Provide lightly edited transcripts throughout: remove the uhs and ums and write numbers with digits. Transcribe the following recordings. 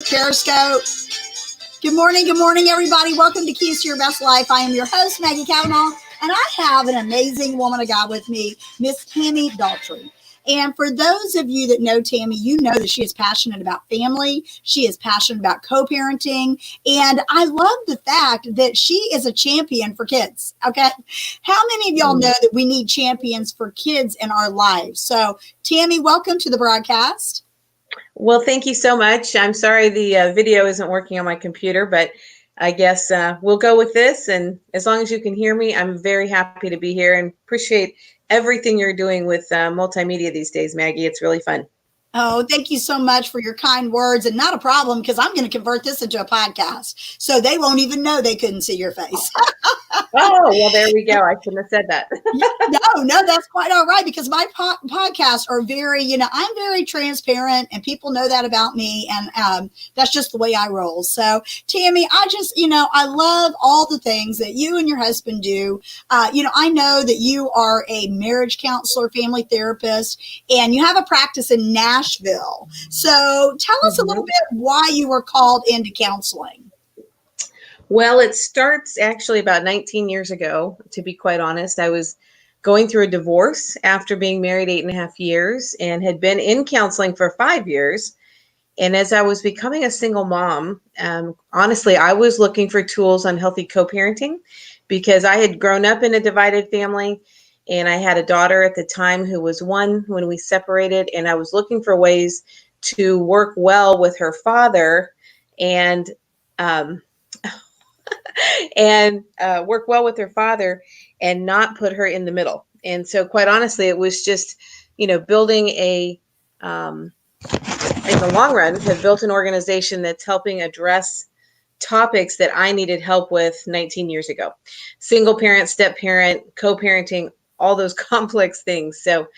Periscope. Good morning, everybody. Welcome to Keys to Your Best Life. I am your host, Maggie Cavanaugh, and I have an amazing woman of God with me, Miss Tammy Daughtry. And for those of you that know Tammy, you know that she is passionate about family. She is passionate about co-parenting. And I love the fact that she is a champion for kids. Okay. How many of y'all know that we need champions for kids in our lives? So, Tammy, welcome to the broadcast. Well, thank you so much. I'm sorry the video isn't working on my computer, but I guess we'll go with this. And as long as you can hear me, I'm very happy to be here and appreciate everything you're doing with multimedia these days, Maggie. It's really fun. Oh, thank you so much for your kind words, and not a problem, because I'm going to convert this into a podcast, so they won't even know they couldn't see your face. Oh, well, there we go. I shouldn't have said that. No, that's quite all right, because my podcasts are very, I'm very transparent, and people know that about me, and that's just the way I roll. So, Tammy, I just, I love all the things that you and your husband do. I know that you are a marriage counselor, family therapist, and you have a practice in Nashville. So tell us a little bit why you were called into counseling. Well, it starts actually about 19 years ago, to be quite honest. I was going through a divorce after being married 8.5 years and had been in counseling for 5 years. And as I was becoming a single mom, honestly, I was looking for tools on healthy co-parenting because I had grown up in a divided family. And I had a daughter at the time who was 1 when we separated, and I was looking for ways to work well with her father and work well with her father and not put her in the middle. And so, quite honestly, it was just, building in the long run, have built an organization that's helping address topics that I needed help with 19 years ago. Single parent, step parent, co-parenting, all those complex things. So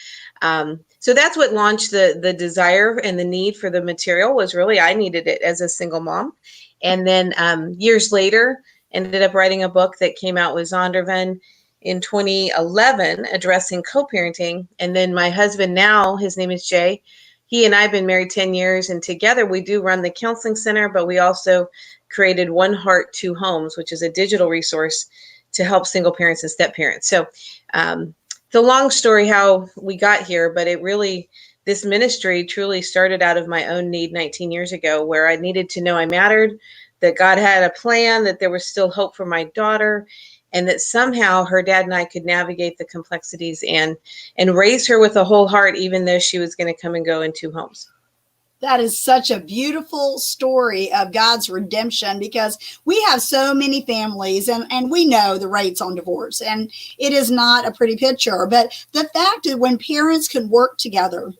that's what launched the desire and the need for the material. Was really, I needed it as a single mom. And then years later, ended up writing a book that came out with Zondervan in 2011 addressing co-parenting. And then my husband now, his name is Jay. He and I have been married 10 years, and together we do run the counseling center, but we also created One Heart, Two Homes, which is a digital resource to help single parents and step parents. So it's a long story how we got here, but this ministry truly started out of my own need 19 years ago, where I needed to know I mattered, that God had a plan, that there was still hope for my daughter, and that somehow her dad and I could navigate the complexities and raise her with a whole heart, even though she was going to come and go in 2 homes. That is such a beautiful story of God's redemption, because we have so many families and we know the rates on divorce, and it is not a pretty picture. But the fact that when parents can work together,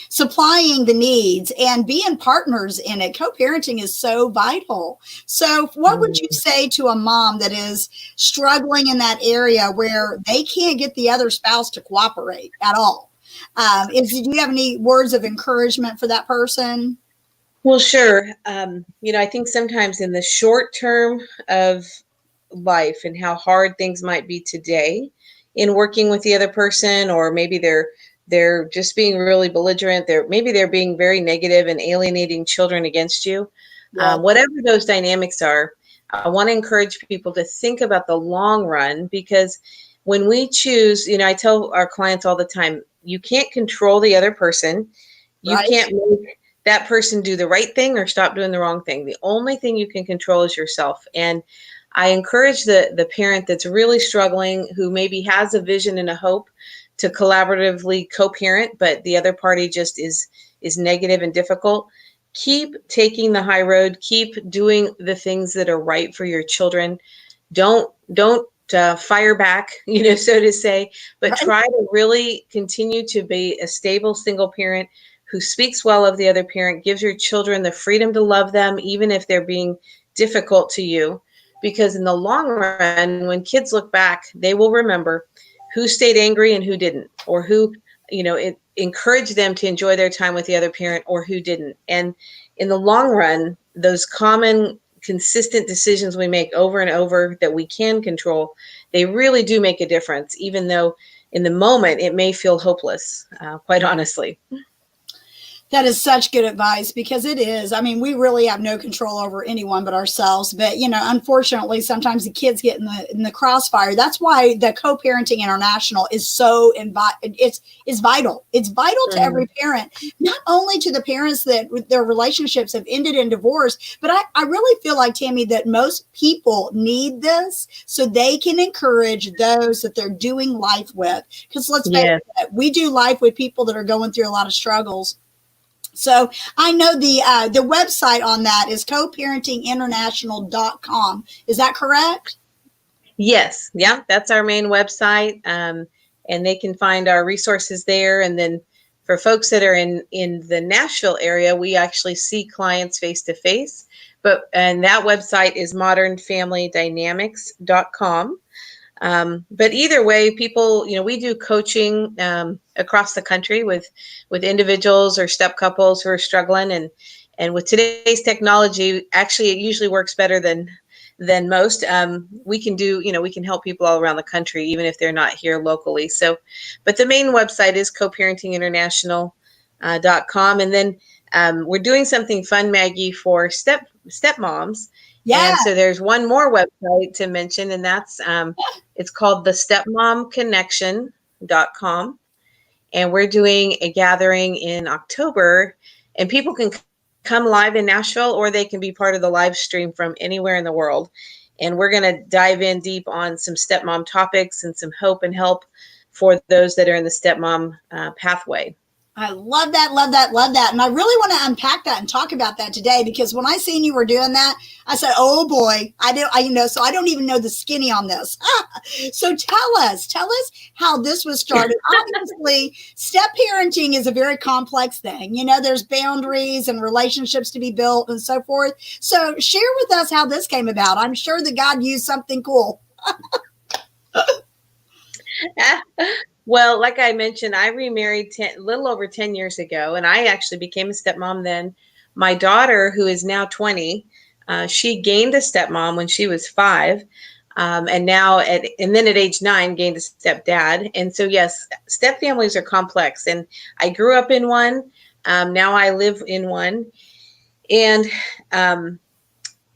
supplying the needs and being partners in it, co-parenting is so vital. So what would you say to a mom that is struggling in that area where they can't get the other spouse to cooperate at all? Do you have any words of encouragement for that person? Well, sure. I think sometimes in the short term of life and how hard things might be today in working with the other person, or maybe they're just being really belligerent. They're being very negative and alienating children against you. Yeah. Whatever those dynamics are, I want to encourage people to think about the long run, because when we choose, I tell our clients all the time, you can't control the other person. You can't make that person do the right thing or stop doing the wrong thing. The only thing you can control is yourself. And I encourage the parent that's really struggling, who maybe has a vision and a hope to collaboratively co-parent, but the other party just is negative and difficult. Keep taking the high road. Keep doing the things that are right for your children. Don't fire back, so to say, but try to really continue to be a stable single parent who speaks well of the other parent, gives your children the freedom to love them, even if they're being difficult to you. Because in the long run, when kids look back, they will remember who stayed angry and who didn't, or who, it encouraged them to enjoy their time with the other parent, or who didn't. And in the long run, those common, consistent decisions we make over and over that we can control, they really do make a difference, even though in the moment it may feel hopeless, quite honestly. That is such good advice, because it is. I mean, we really have no control over anyone but ourselves. But, unfortunately, sometimes the kids get in the crossfire. That's why the Co-Parenting International is so it's vital. It's vital to every parent, not only to the parents that their relationships have ended in divorce, but I really feel like, Tammy, that most people need this so they can encourage those that they're doing life with. Because let's face it, we do life with people that are going through a lot of struggles. So I know the website on that is coparentinginternational.com. Is that correct? Yes. Yeah, that's our main website. And they can find our resources there. And then for folks that are in the Nashville area, we actually see clients face to face. And that website is modernfamilydynamics.com. But either way, people, we do coaching across the country with individuals or step couples who are struggling. And with today's technology, actually, it usually works better than most. We can help people all around the country, even if they're not here locally. So, but the main website is coparentinginternational.com. And then we're doing something fun, Maggie, for stepmoms. Yeah. And so there's one more website to mention, and that's it's called the stepmomconnection.com. And we're doing a gathering in October, and people can come live in Nashville, or they can be part of the live stream from anywhere in the world. And we're going to dive in deep on some stepmom topics and some hope and help for those that are in the stepmom pathway. I love that, love that, love that. And I really want to unpack that and talk about that today, because when I seen you were doing that, I said, oh boy, so I don't even know the skinny on this. So tell us how this was started. Obviously, step parenting is a very complex thing. There's boundaries and relationships to be built and so forth. So share with us how this came about. I'm sure that God used something cool. Well, like I mentioned, I remarried a little over 10 years ago, and I actually became a stepmom then. My daughter, who is now 20, she gained a stepmom when she was 5, and then at age 9 gained a stepdad. And so, yes, step families are complex, and I grew up in one. Now I live in one, and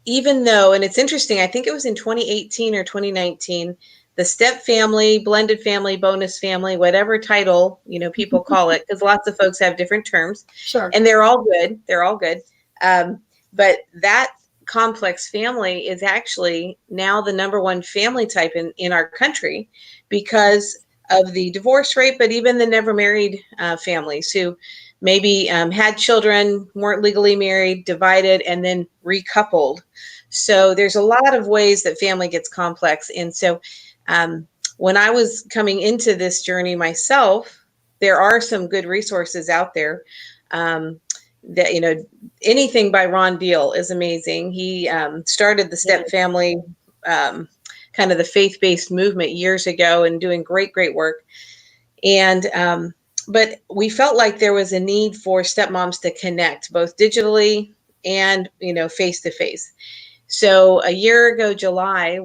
even though, and it's interesting, I think it was in 2018 or 2019. The step family, blended family, bonus family, whatever title, people call it, because lots of folks have different terms. Sure. And they're all good. But that complex family is actually now the number one family type in our country because of the divorce rate, but even the never married families who maybe had children, weren't legally married, divided, and then recoupled. So there's a lot of ways that family gets complex. And so when I was coming into this journey myself, there are some good resources out there. That anything by Ron Deal is amazing. He started the step family, kind of the faith-based movement years ago, and doing great work. And but we felt like there was a need for stepmoms to connect both digitally and face to face. So a year ago, July,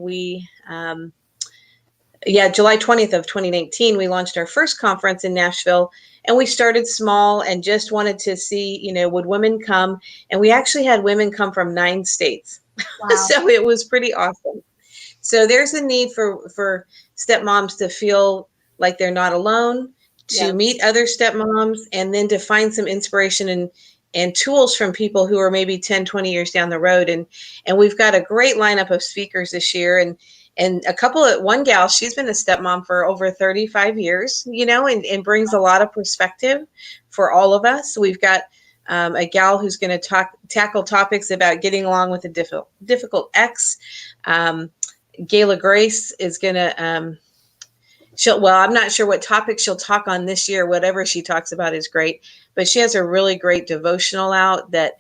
July 20th of 2019, we launched our first conference in Nashville, and we started small and just wanted to see, would women come? And we actually had women come from 9 states. Wow. So it was pretty awesome. So there's a need for stepmoms to feel like they're not alone, to meet other stepmoms, and then to find some inspiration and tools from people who are maybe 10, 20 years down the road. And we've got a great lineup of speakers this year. And one gal, she's been a stepmom for over 35 years, and brings a lot of perspective for all of us. So we've got a gal who's going to tackle topics about getting along with a difficult ex. Gayla Grace is going to, I'm not sure what topic she'll talk on this year. Whatever she talks about is great, but she has a really great devotional out that,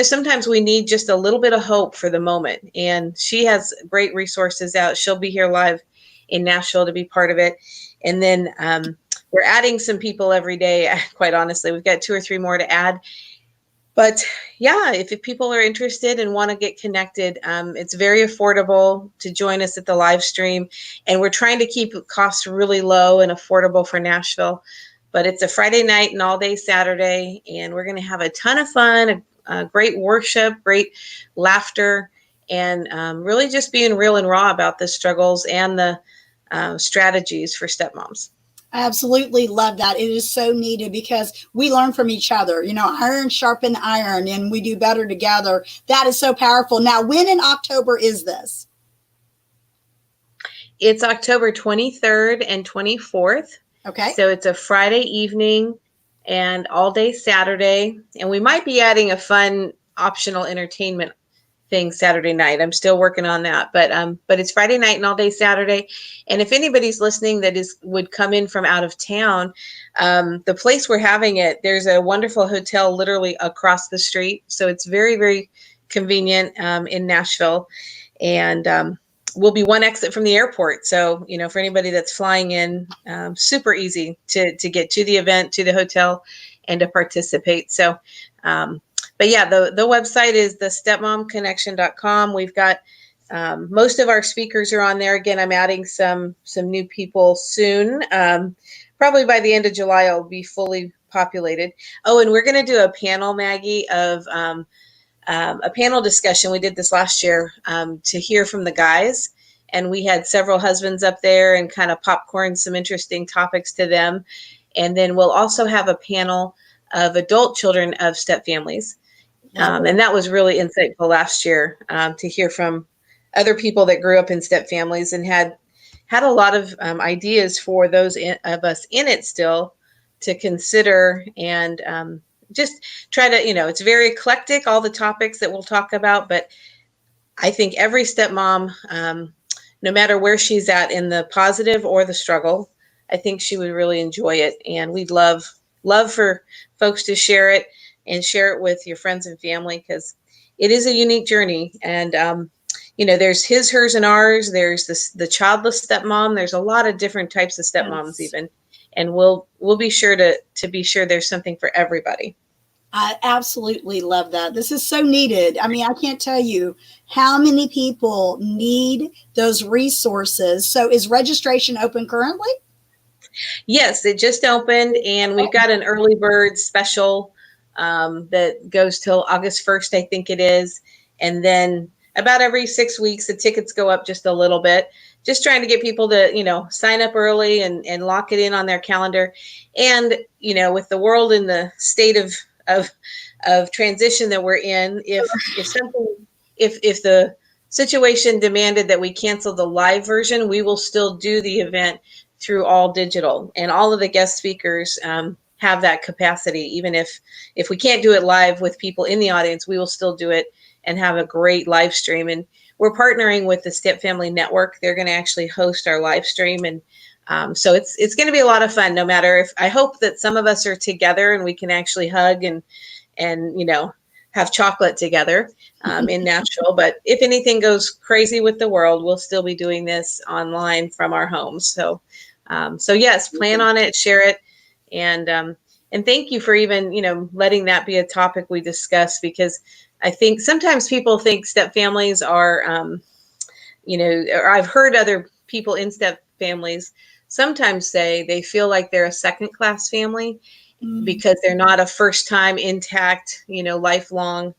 sometimes we need just a little bit of hope for the moment, and she has great resources out. She'll be here live in Nashville to be part of it. And then we're adding some people every day. Quite honestly, we've got 2 or 3 more to add. But yeah, if people are interested and want to get connected, it's very affordable to join us at the live stream. And we're trying to keep costs really low and affordable for Nashville. but it's a Friday night and all day Saturday, and we're going to have a ton of fun, great worship, great laughter, and really just being real and raw about the struggles and the strategies for stepmoms. I absolutely love that. It is so needed because we learn from each other. Iron sharpen iron, and we do better together. That is so powerful. Now, when in October is this? It's October 23rd and 24th. Okay. So it's a Friday evening and all day Saturday. And we might be adding a fun optional entertainment thing Saturday night. I'm still working on that, but it's Friday night and all day Saturday. And if anybody's listening that would come in from out of town, the place we're having it, there's a wonderful hotel literally across the street. So it's very, very convenient in Nashville. And we'll be one exit from the airport. So, for anybody that's flying in, super easy to get to the event, to the hotel, and to participate. So, but yeah, the website is thestepmomconnection.com. We've got most of our speakers are on there. Again, I'm adding some new people soon. Probably by the end of July, I'll be fully populated. Oh, and we're going to do a panel, Maggie, of a panel discussion. We did this last year to hear from the guys. And we had several husbands up there and kind of popcorn some interesting topics to them. And then we'll also have a panel of adult children of step families. And that was really insightful last year to hear from other people that grew up in step families and had a lot of ideas for those of us in it still to consider and just try to, it's very eclectic, all the topics that we'll talk about. But I think every stepmom, no matter where she's at in the positive or the struggle, I think she would really enjoy it. And we'd love for folks to share it and share it with your friends and family, because it is a unique journey. And, there's his, hers, and ours. There's the childless stepmom. There's a lot of different types of stepmoms even. And we'll be sure to be sure there's something for everybody. I absolutely love that. This is so needed. I mean, I can't tell you how many people need those resources. So is registration open currently? Yes, it just opened, and we've got an early bird special that goes till August 1st, I think it is. And then about every 6 weeks, the tickets go up just a little bit, just trying to get people to, sign up early and lock it in on their calendar. And, with the world in the state of transition that we're in, if the situation demanded that we cancel the live version, we will still do the event through all digital, and all of the guest speakers have that capacity. Even if we can't do it live with people in the audience, we will still do it and have a great live stream. And we're partnering with the Step Family Network. They're going to actually host our live stream. And so it's going to be a lot of fun, no matter if, I hope that some of us are together and we can actually hug and have chocolate together in Nashville. But if anything goes crazy with the world, we'll still be doing this online from our homes. So yes, plan on it, share it. And thank you for even, letting that be a topic we discuss, because I think sometimes people think step families are, or I've heard other people in step families sometimes say they feel like they're a second class family because they're not a first time intact, lifelong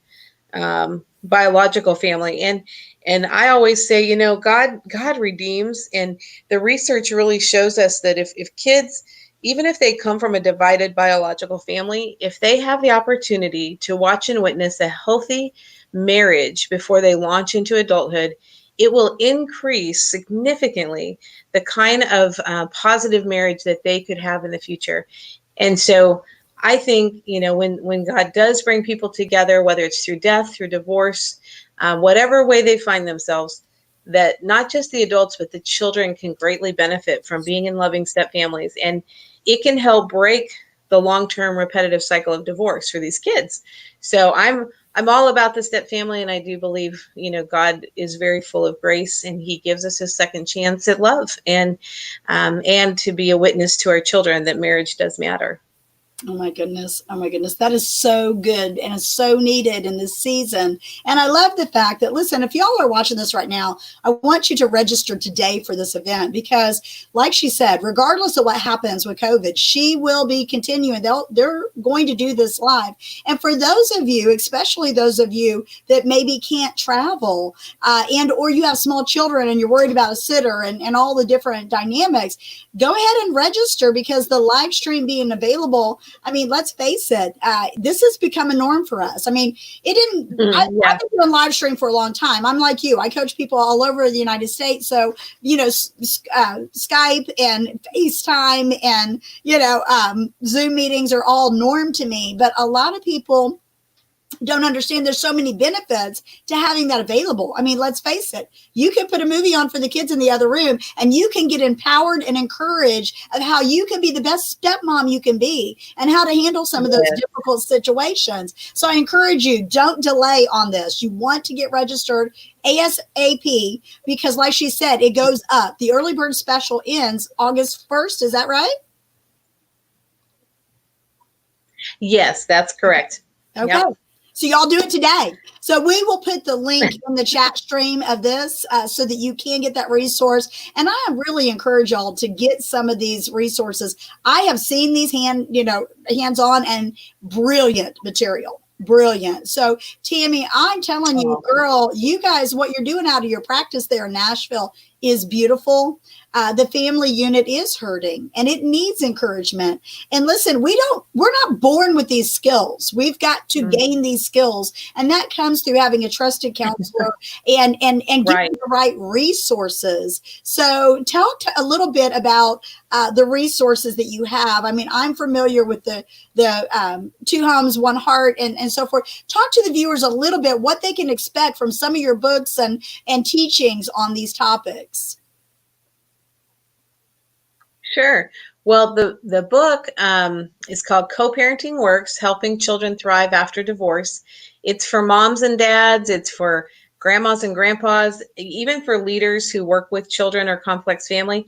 biological family. And I always say, God redeems, and the research really shows us that if kids, even if they come from a divided biological family, if they have the opportunity to watch and witness a healthy marriage before they launch into adulthood, it will increase significantly the kind of positive marriage that they could have in the future. And so I think, when God does bring people together, whether it's through death, through divorce, whatever way they find themselves, that not just the adults, but the children can greatly benefit from being in loving step families. And it can help break the long-term repetitive cycle of divorce for these kids. So I'm all about the step family, and I do believe, God is very full of grace, and He gives us a second chance at love, and to be a witness to our children that marriage does matter. Oh my goodness. Oh my goodness. That is so good and is so needed in this season. And I love the fact that, listen, if y'all are watching this right now, I want you to register today for this event because, like she said, regardless of what happens with COVID, she will be continuing. They're going to do this live. And for those of you, especially those of you that maybe can't travel and or you have small children and you're worried about a sitter and all the different dynamics, go ahead and register because the live stream being available, I mean, let's face it, this has become a norm for us. I mean, it didn't, I've been doing live stream for a long time. I'm like you, I coach people all over the United States. So, you know, Skype and FaceTime and, you know, Zoom meetings are all norm to me. But a lot of people don't understand there's so many benefits to having that available. I mean, let's face it, you can put a movie on for the kids in the other room and you can get empowered and encouraged of how you can be the best stepmom you can be and how to handle some of those difficult situations. So I encourage you, don't delay on this. You want to get registered ASAP because like she said, it goes up. The early bird special ends August 1st. Is that right? Yes, that's correct. Okay. Yep. So y'all do it today. So we will put the link in the chat stream of this so that you can get that resource. And I really encourage y'all to get some of these resources. I have seen these hands-on and brilliant material. Brilliant. So Tammy, I'm telling you, girl, you guys, what you're doing out of your practice there in Nashville is beautiful. The family unit is hurting and it needs encouragement. And listen, we're not born with these skills. We've got to gain these skills. And that comes through having a trusted counselor and getting the right resources. So talk a little bit about the resources that you have. I mean, I'm familiar with the Two Homes, One Heart and so forth. Talk to the viewers a little bit what they can expect from some of your books and teachings on these topics. Sure. Well, the book is called CoParenting Works, Helping Children Thrive After Divorce. It's for moms and dads. It's for grandmas and grandpas, even for leaders who work with children or complex family.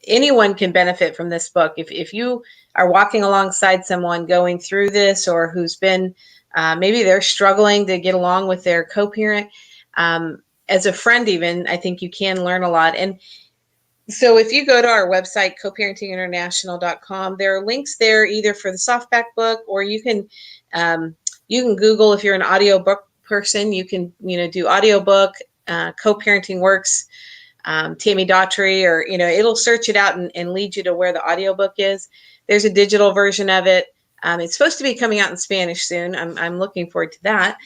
Anyone can benefit from this book. If you are walking alongside someone going through this or who's been, maybe they're struggling to get along with their co-parent, as a friend even, I think you can learn a lot. And so if you go to our website, CoParentingInternational.com, there are links there either for the softback book or you can Google, if you're an audiobook person, you can, do audiobook, CoParenting Works, Tammy Daughtry, or, it'll search it out and lead you to where the audiobook is. There's a digital version of it. It's supposed to be coming out in Spanish soon. I'm looking forward to that.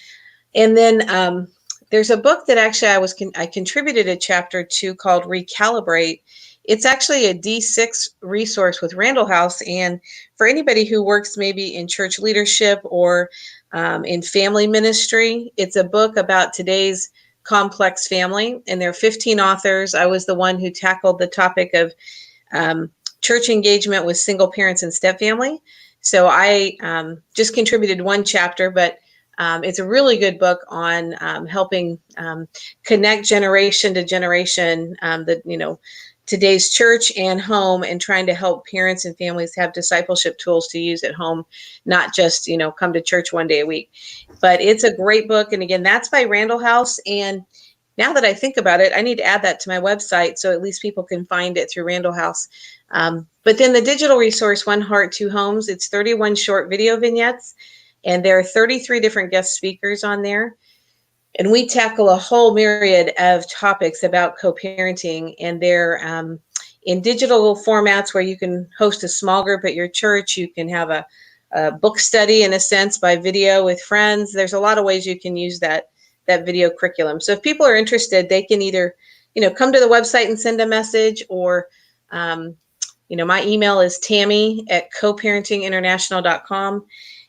And then there's a book that actually I contributed a chapter to called Recalibrate. It's actually a D6 resource with Randall House. And for anybody who works maybe in church leadership or in family ministry, it's a book about today's complex family. And there are 15 authors. I was the one who tackled the topic of church engagement with single parents and stepfamily. So I just contributed one chapter, but it's a really good book on helping connect generation to generation, today's church and home, and trying to help parents and families have discipleship tools to use at home, not just, come to church one day a week. But it's a great book. And again, that's by Randall House. And now that I think about it, I need to add that to my website so at least people can find it through Randall House. But then the digital resource, One Heart, Two Homes, it's 31 short video vignettes. And there are 33 different guest speakers on there. And we tackle a whole myriad of topics about co-parenting. And they're in digital formats where you can host a small group at your church. You can have a book study, in a sense, by video with friends. There's a lot of ways you can use that video curriculum. So if people are interested, they can either, come to the website and send a message, or, my email is tammy@coparentinginternational.com.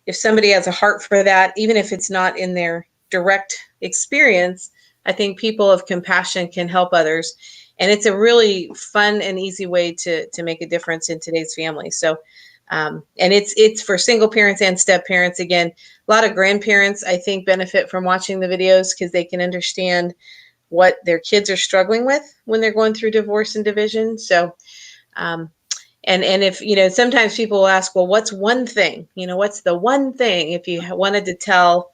If somebody has a heart for that, even if it's not in their direct experience, I think people of compassion can help others. And it's a really fun and easy way to make a difference in today's family. So, and it's for single parents and step parents. Again, a lot of grandparents, I think, benefit from watching the videos because they can understand what their kids are struggling with when they're going through divorce and division. So, And if, sometimes people will ask, well, what's one thing? What's the one thing if you wanted to tell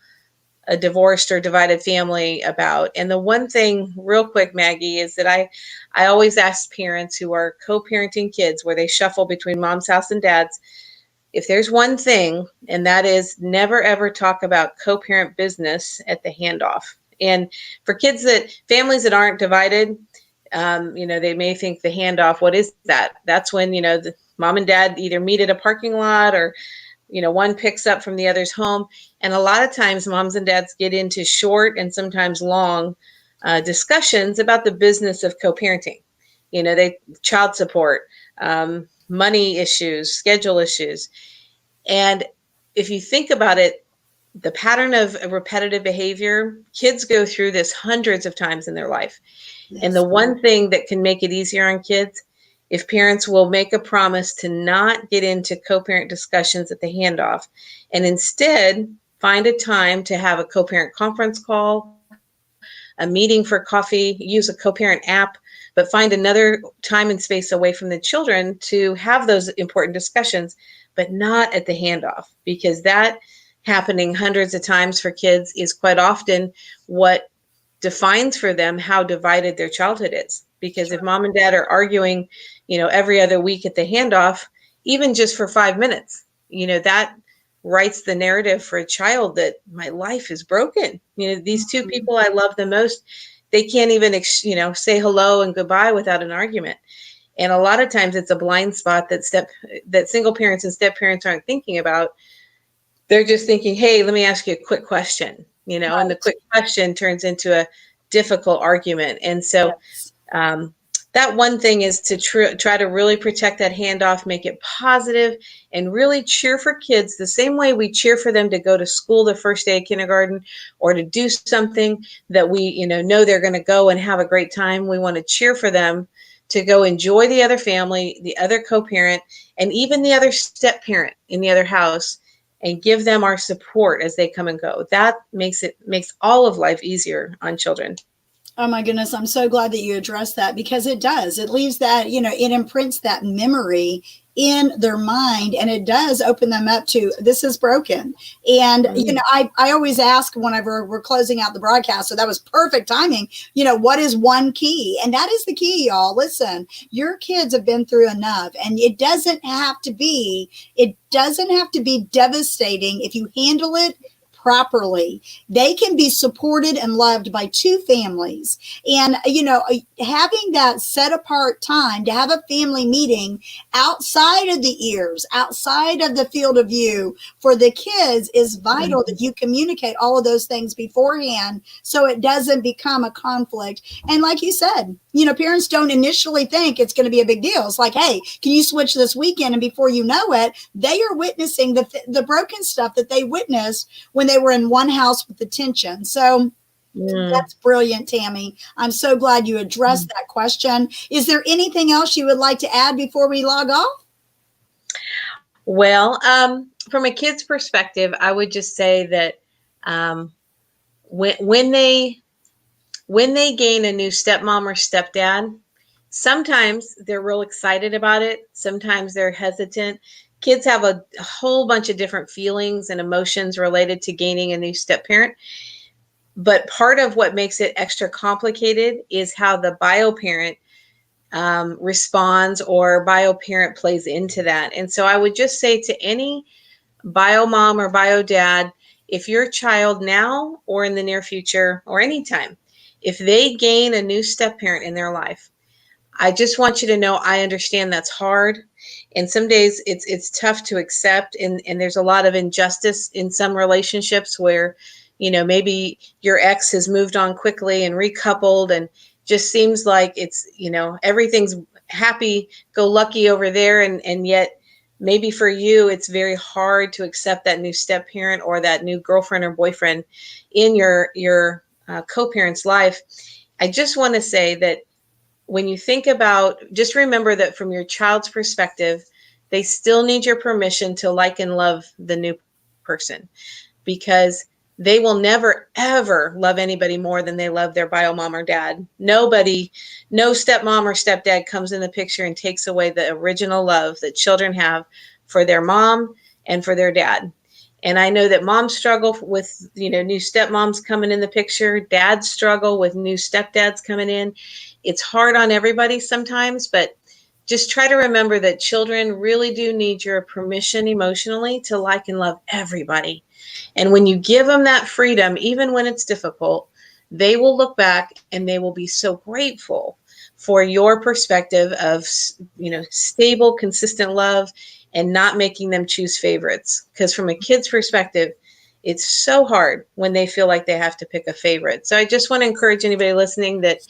a divorced or divided family about? And the one thing, real quick, Maggie, is that I always ask parents who are co-parenting kids where they shuffle between mom's house and dad's, if there's one thing, and that is never ever talk about co-parent business at the handoff. And for families that aren't divided, they may think the handoff, what is that? That's when, the mom and dad either meet at a parking lot or, one picks up from the other's home. And a lot of times moms and dads get into short and sometimes long discussions about the business of co-parenting. Child support, money issues, schedule issues. And if you think about it, the pattern of repetitive behavior, kids go through this hundreds of times in their life. Yes. And the one thing that can make it easier on kids, if parents will make a promise to not get into co-parent discussions at the handoff and instead find a time to have a co-parent conference call, a meeting for coffee, use a co-parent app, but find another time and space away from the children to have those important discussions, but not at the handoff, because that happening hundreds of times for kids is quite often what defines for them how divided their childhood is. Because if mom and dad are arguing, every other week at the handoff, even just for 5 minutes, that writes the narrative for a child that my life is broken. These two people I love the most, they can't even, say hello and goodbye without an argument. And a lot of times it's a blind spot that single parents and step parents aren't thinking about. They're just thinking, hey, let me ask you a quick question, right. And the quick question turns into a difficult argument. And so that one thing is to try to really protect that handoff, make it positive, and really cheer for kids the same way we cheer for them to go to school the first day of kindergarten or to do something that we know they're going to go and have a great time. We want to cheer for them to go enjoy the other family, the other co-parent, and even the other step parent in the other house, and give them our support as they come and go. That makes all of life easier on children. Oh my goodness, I'm so glad that you addressed that, because it does. It leaves that, it imprints that memory in their mind, and it does open them up to, this is broken. And, I always ask whenever we're closing out the broadcast, so that was perfect timing, what is one key? And that is the key, y'all. Listen, your kids have been through enough, and it doesn't have to be devastating if you handle it properly. They can be supported and loved by two families. And, having that set apart time to have a family meeting outside of the ears, outside of the field of view for the kids is vital, that you communicate all of those things beforehand so it doesn't become a conflict. And like you said, parents don't initially think it's going to be a big deal. It's like, hey, can you switch this weekend? And before you know it, they are witnessing the broken stuff that they witnessed when they were in one house with the tension. So that's brilliant, Tammy. I'm so glad you addressed that question. Is there anything else you would like to add before we log off? Well, from a kid's perspective, I would just say that when they gain a new stepmom or stepdad, sometimes they're real excited about it. Sometimes they're hesitant. Kids have a whole bunch of different feelings and emotions related to gaining a new step parent. But part of what makes it extra complicated is how the bio parent responds, or bio parent plays into that. And so I would just say to any bio mom or bio dad, if your child now or in the near future or anytime, if they gain a new step parent in their life, I just want you to know I understand that's hard. And some days it's tough to accept. And there's a lot of injustice in some relationships where, maybe your ex has moved on quickly and recoupled, and just seems like it's, everything's happy go lucky over there. And yet maybe for you, it's very hard to accept that new step parent or that new girlfriend or boyfriend in your co-parent's life. I just want to say that when you think about, just remember that from your child's perspective, they still need your permission to like and love the new person, because they will never, ever love anybody more than they love their bio mom or dad. Nobody, no stepmom or stepdad comes in the picture and takes away the original love that children have for their mom and for their dad. And I know that moms struggle with, new stepmoms coming in the picture. Dads struggle with new stepdads coming in. It's hard on everybody sometimes, but just try to remember that children really do need your permission emotionally to like and love everybody. And when you give them that freedom, even when it's difficult, they will look back and they will be so grateful for your perspective of, stable, consistent love and not making them choose favorites. Because from a kid's perspective, it's so hard when they feel like they have to pick a favorite. So I just want to encourage anybody listening that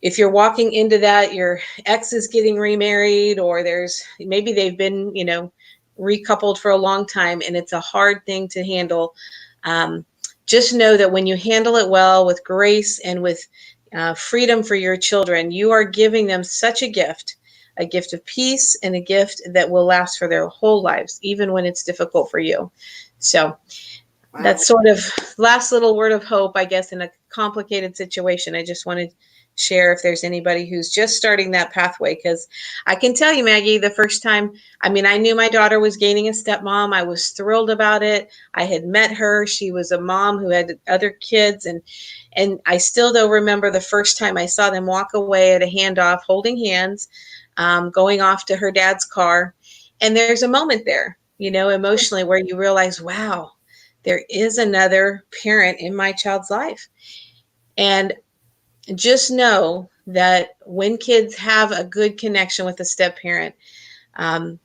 if you're walking into that, your ex is getting remarried, or maybe they've been, recoupled for a long time, and it's a hard thing to handle. Just know that when you handle it well with grace and with freedom for your children, you are giving them such a gift of peace and a gift that will last for their whole lives, even when it's difficult for you. So that's sort of last little word of hope, I guess, in a complicated situation. I just wanted to share if there's anybody who's just starting that pathway, because I can tell you, Maggie, the first time, I knew my daughter was gaining a stepmom. I was thrilled about it. I had met her. She was a mom who had other kids, and I still, though, remember the first time I saw them walk away at a handoff, holding hands, going off to her dad's car. And there's a moment there, emotionally, where you realize, wow, there is another parent in my child's life. And just know that when kids have a good connection with a step parent,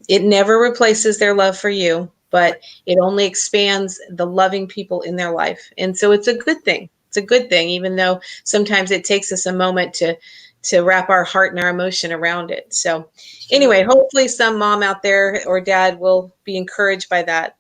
it never replaces their love for you, but it only expands the loving people in their life. And so it's a good thing. It's a good thing, even though sometimes it takes us a moment to wrap our heart and our emotion around it. So anyway, hopefully some mom out there or dad will be encouraged by that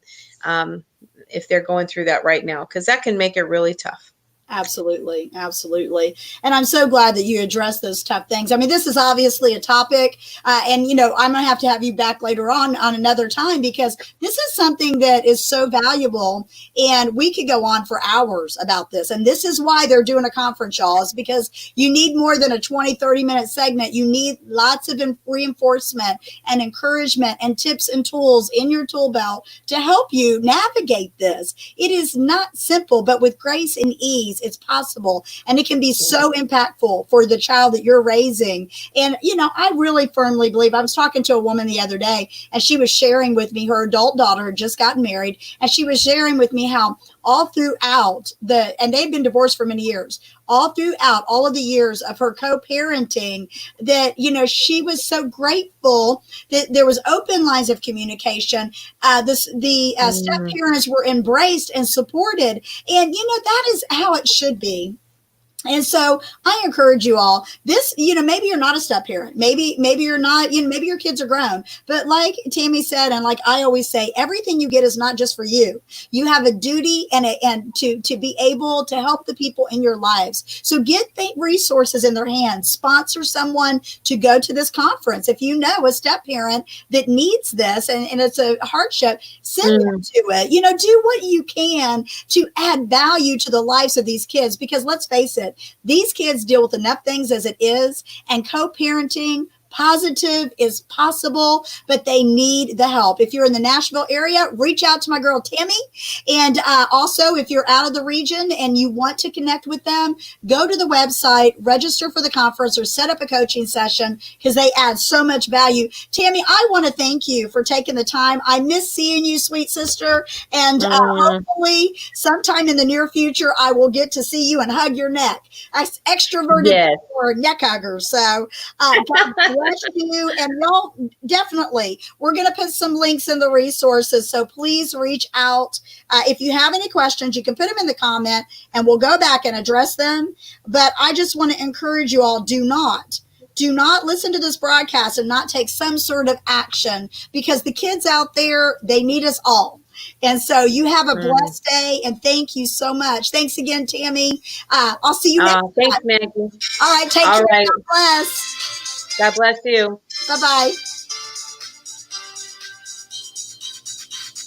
if they're going through that right now, because that can make it really tough. Absolutely. Absolutely. And I'm so glad that you addressed those tough things. This is obviously a topic, and, I'm going to have you back later on another time, because this is something that is so valuable, and we could go on for hours about this. And this is why they're doing a conference, y'all, is because you need more than a 20-30-minute segment. You need lots of reinforcement and encouragement and tips and tools in your tool belt to help you navigate this. It is not simple, but with grace and ease, it's possible, and it can be so impactful for the child that you're raising. And I really firmly believe, I was talking to a woman the other day, and she was sharing with me, her adult daughter had just gotten married, and she was sharing with me how all throughout and they've been divorced for many years, all throughout all of the years of her co-parenting, that, she was so grateful that there was open lines of communication. Step parents were embraced and supported. And, that is how it should be. And so I encourage you all, this, maybe you're not a step parent. Maybe you're not, maybe your kids are grown. But like Tammy said, and like I always say, everything you get is not just for you. You have a duty and to be able to help the people in your lives. So get resources in their hands. Sponsor someone to go to this conference. If you know a step parent that needs this and it's a hardship, send them to it. Do what you can to add value to the lives of these kids, because let's face it, these kids deal with enough things as it is, and co-parenting positive is possible, but they need the help. If you're in the Nashville area, reach out to my girl Tammy. And also, if you're out of the region and you want to connect with them, go to the website, register for the conference, or set up a coaching session, because they add so much value. Tammy, I want to thank you for taking the time. I miss seeing you, sweet sister. And hopefully sometime in the near future, I will get to see you and hug your neck. I extroverted or neck hugger. So God bless you. And y'all, definitely, we're going to put some links in the resources. So please reach out. If you have any questions, you can put them in the comment and we'll go back and address them. But I just want to encourage you all, do not listen to this broadcast and not take some sort of action, because the kids out there, they need us all. And so you have a blessed day, and thank you so much. Thanks again, Tammy. I'll see you next time. Thanks, Maggie. All right, take care. God bless. God bless you. Bye-bye.